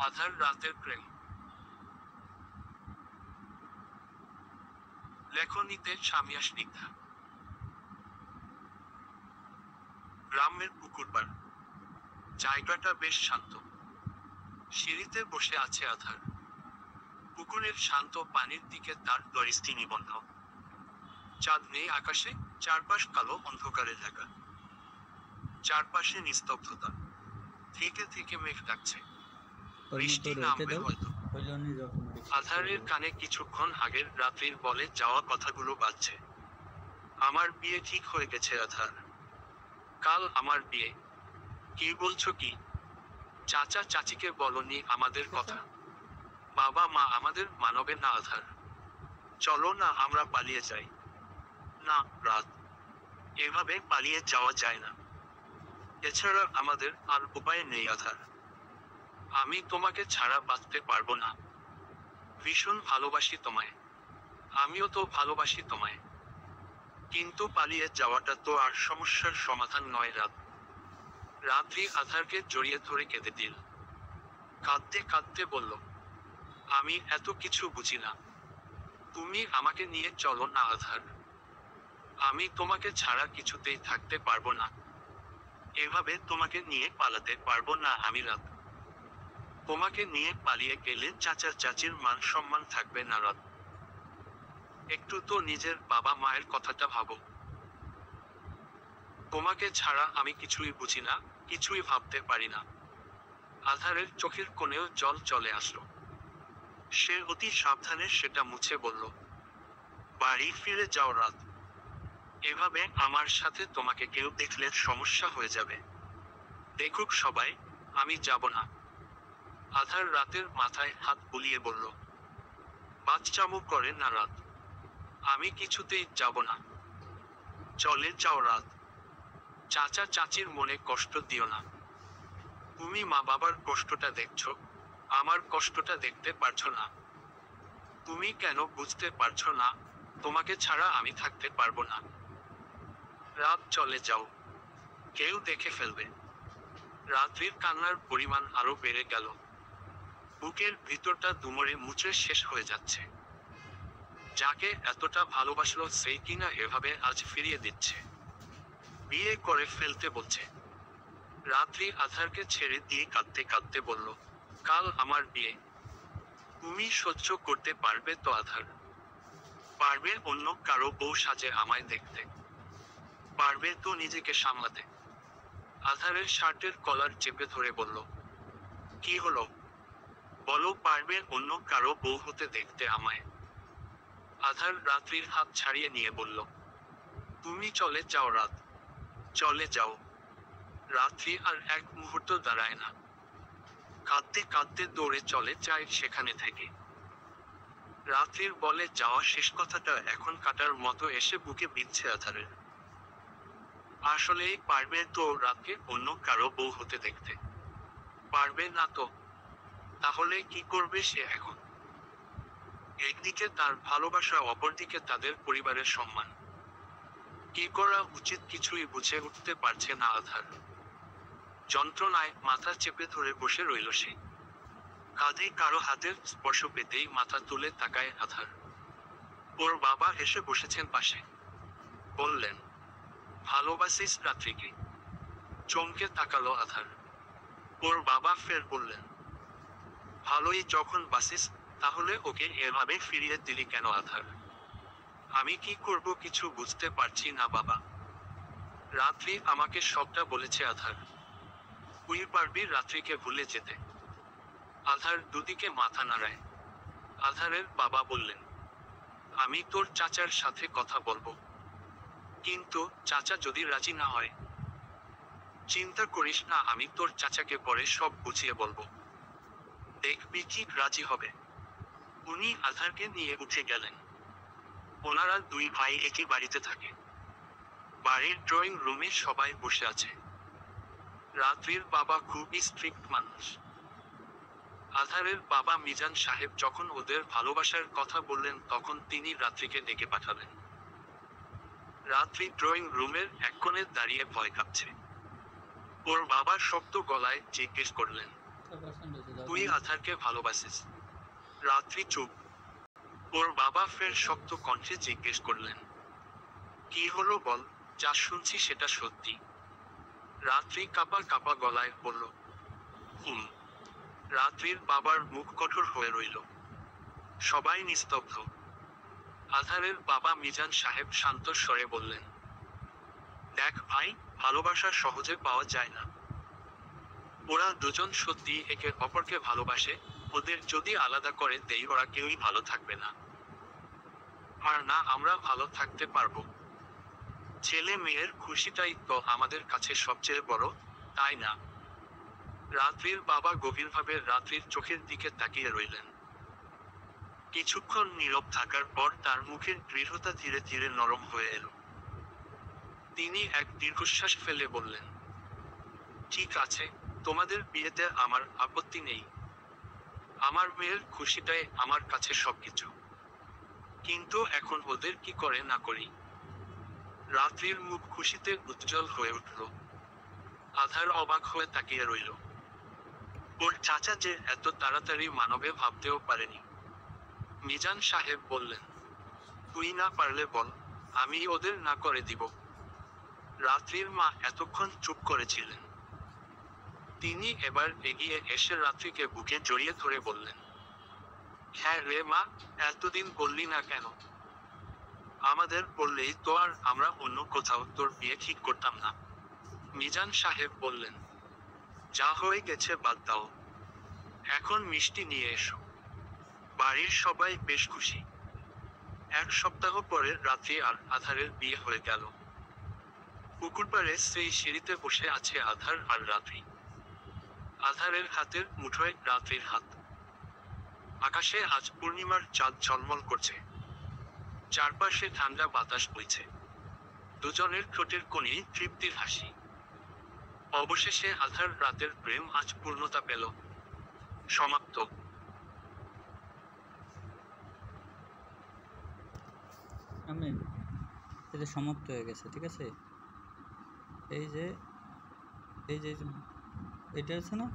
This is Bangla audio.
আধার রাতের প্রেম। লেখনীতে সামিয়া স্নিগ্ধা। গ্রামের পুকুর পাড়। জায়গাটা বেশ শান্ত। সিঁড়িতে বসে আছে আধার। পুকুরের শান্ত পানির দিকে তার দৃষ্টি নিবদ্ধ। চাঁদ নেই আকাশে, চারপাশ কালো অন্ধকারে ঢাকা। চারপাশে নিস্তব্ধতা। থেকে থেকে মেঘ ডাকছে। ওর মতো বৃষ্টি রইতে নামবে দাও, হয়তো। হইলে উনি যখন আধারের কানে কিছুক্ষণ আগের রাত্রির বলে যাওয়া কথাগুলো বাজছে। আমার বিয়ে ঠিক হয়ে গেছে আধার। কাল আমার বিয়ে। কি বলছো কি? চাচা চাচিকে বলনি আমাদের কথা? বাবা মা আমাদের মানবে না আধার? চলো না আমরা পালিয়ে যাই। না রাত, এভাবে পালিয়ে যাওয়া যায় না। এছাড়া আমাদের আর উপায় নেই আধার। আমি তোমাকে ছাড়া বাঁচতে পারবো না। ভীষণ ভালোবাসি তোমায়। আমিও তো ভালোবাসি তোমায়। কিন্তু পালিয়ে যাওয়াটা তো আর সমস্যার সমাধান নয় রাত। রাত্রি আধারকে জড়িয়ে ধরে কেঁদে দিল। কাঁদতে কাঁদতে বলল, আমি এত কিছু বুঝি না। তুমি আমাকে নিয়ে চলো না আধার। আমি তোমাকে ছাড়া কিছুতেই থাকতে পারবো না। এভাবে তোমাকে নিয়ে পালাতে পারবো না আমি রাত। তোমাকে নিয়ে পালিয়ে গেলে চাচা চাচির মান সম্মান থাকবে না রাত। একটু তো নিজের বাবা মায়ের কথাটা ভাবো। তোমাকে ছাড়া আমি কিছুই বুঝি না, কিছুই ভাবতে পারি না। আধারের চোখের কোণেও জল চলে আসলো। সে অতি সাবধানে সেটা মুছে বলল, বাড়ি ফিরে যাও রাত। এভাবে আমার সাথে তোমাকে কেউ দেখলে সমস্যা হয়ে যাবে। দেখুক সবাই, আমি যাব না। আধার রাতের মাথায় হাত বুলিয়ে বলল, বাচ্চামো করে না রাত। আমি কিছুতেই যাব না। চলে যাও রাত। চাচা চাচির মনে কষ্ট দিও না। তুমি মা বাবার কষ্টটা দেখছো, আমার কষ্টটা দেখতে পারছো না। তুমি কেন বুঝতে পারছো না? তোমাকে ছাড়া আমি থাকতে পারবো না। রাত চলে যাও, কেউ দেখে ফেলবে। রাত্রির কান্নার পরিমাণ আরো বেড়ে গেল। বুকের ভিতরটা দুমড়ে মুচড়ে শেষ হয়ে যাচ্ছে। যাকে এতটা ভালোবাসলো সেই কিনা এভাবে আজ ফিরিয়ে দিচ্ছে। বিয়ে করে ফেলতে বলছে। রাত্রি আধারকে ছেড়ে দিয়ে কাঁদতে কাঁদতে বলল, কাল আমার বিয়ে। তুমি সহ্য করতে পারবে তো আধার? পারবে অন্য কারো বউ সাজে আমায় দেখতে? পারবে তো নিজেকে সামলাতে? আধারের শার্টের কলার চেপে ধরে বলল, কি হলো? বলো পারবে অন্য কারো বউ হতে দেখতে আমায়? আধার রাত্রির হাত ছাড়িয়ে নিয়ে বলল, তুমি চলে যাও রাত। চলে যাও। রাত্রি আর এক মুহূর্ত দাঁড়ায় না। কাঁদতে কাঁদতে দৌড়ে চলে যায় সেখানে থেকে। রাত্রির বলে যাওয়া শেষ কথাটা এখন কাটার মতো এসে বুকে বিঁধছে আধারের। আসলেই পারবে তো রাতকে অন্য কারো বউ হতে দেখতে? পারবে না তো? তাহলে কি করবে সে এখন? একদিকে তার ভালোবাসা, অপরদিকে তাদের পরিবারের সম্মান। কি করা উচিত কিছুই বুঝে উঠতে পারছে না আধার। যন্ত্রণায় মাথা চেপে ধরে বসে রইল সে। কাঁধে কারো হাতের স্পর্শ পেতেই মাথা তুলে তাকায় আধার। ওর বাবা এসে বসেছেন পাশে। বললেন, ভালোবাসিস রাত্রিকে? চমকে তাকালো আধার। ওর বাবা ফের বললেন, ভালোই যখন বাসিস, তাহলে ওকে এভাবে ফিরিয়ে দিলি কেন আধার? আমি কি করব কিছু বুঝতে পারছি না বাবা। রাত্রি আমাকে সবটা বলেছে আধার। তুই পারবি রাত্রিকে ভুলে যেতে? আধার দুদিকে মাথা নাড়ায়। আধারের বাবা বললেন, আমি তোর চাচার সাথে কথা বলবো। কিন্তু চাচা যদি রাজি না হয়? চিন্তা করিস না, আমি তোর চাচাকে পরে সব বুঝিয়ে বলবো। দেখবি ঠিক রাজি হবে। উনি আধারকে নিয়ে উঠে গেলেন। ওনারা দুই ভাই একই বাড়িতে থাকে। বাড়ির ড্রয়িং রুমে সবাই বসে আছে। রাত্রির বাবা খুবই স্ট্রিক্ট মানুষ। আধারের বাবা মিজান সাহেব যখন ওদের ভালোবাসার কথা বললেন তখন তিনি রাত্রিকে ডেকে পাঠালেন। রাত্রি ড্রয়িং রুমের এক কোণে দাঁড়িয়ে ভয় কাঁপছে। ওর বাবা শক্ত গলায় জিজ্ঞেস করলেন, তুই আধারকে ভালোবাসিস? রাত্রি চুপ। ওর বাবা ফের শক্ত কণ্ঠে জিজ্ঞেস করলেন, কি হলো বল, যা শুনছি সেটা সত্যি? রাত্রি কাপা কাপা গলায় বলল, হুম। রাত্রির বাবার মুখ কঠোর হয়ে রইল। সবাই নিস্তব্ধ। আধারের বাবা মিজান সাহেব শান্ত স্বরে বললেন, দেখ ভাই, ভালোবাসা সহজে পাওয়া যায় না। ওরা দুজন সত্যি একে অপরকে ভালোবাসে, ওদের যদি আলাদা করে দেই ওরা কেউই ভালো থাকবে না। আর না আমরা ভালো থাকতে পারবো। ছেলে মেয়ের খুশিটাই তো আমাদের কাছে সবচেয়ে বড়, তাই না? রাত্রির বাবা গভীরভাবে রাত্রির চোখের দিকে তাকিয়ে রইলেন। কিছুক্ষণ নীরব থাকার পর তার মুখের দৃঢ়তা ধীরে ধীরে নরম হয়ে এলো। তিনি এক দীর্ঘশ্বাস ফেলে বললেন, ঠিক আছে, তোমাদের বিয়েতে আমার আপত্তি নেই। আমার মেয়ের খুশিটাই আমার কাছে সবকিছু। কিন্তু এখন ওদের কি করে না করি? রাত্রির মুখ খুশিতে উজ্জ্বল হয়ে উঠল। আধার অবাক হয়ে তাকিয়ে রইল। ওর চাচা যে এত তাড়াতাড়ি মানবে ভাবতেও পারেনি। মিজান সাহেব বললেন, তুই না পারলে বল, আমি ওদের না করে দিব। রাত্রির মা এতক্ষণ চুপ করেছিলেন। তিনি এবার এগিয়ে এসে রাত্রিকে বুকে জড়িয়ে ধরে বললেন, হ্যাঁ রে মা, এতদিন বললি না কেন? আমাদের বললেই তো আর আমরা অন্য কোথাও তোর বিয়ে ঠিক করতাম না। মিজান সাহেব বললেন, যা হয়ে গেছে বাদ দাও। এখন মিষ্টি নিয়ে এসো। বাড়ির সবাই বেশ খুশি। এক সপ্তাহ পরে রাত্রি আর আধারের বিয়ে হয়ে গেল। পুকুর পাড়ে সেই সিঁড়িতে বসে আছে আধার আর রাত্রি। আধারের হাতের মুঠোয় রাত্রির হাত। আকাশে আজ পূর্ণিমার চাঁদ ঝলমল করছে। চারপাশে ঠান্ডা বাতাস বইছে। দুজনের ঠোঁটের কোণে তৃপ্তির হাসি। অবশেষে আধার রাতের প্রেম আজ পূর্ণতা পেল। সমাপ্ত। আমি এটা সমাপ্ত হয়ে গেছে, ঠিক আছে। এই যে এই যে এটা আছে না,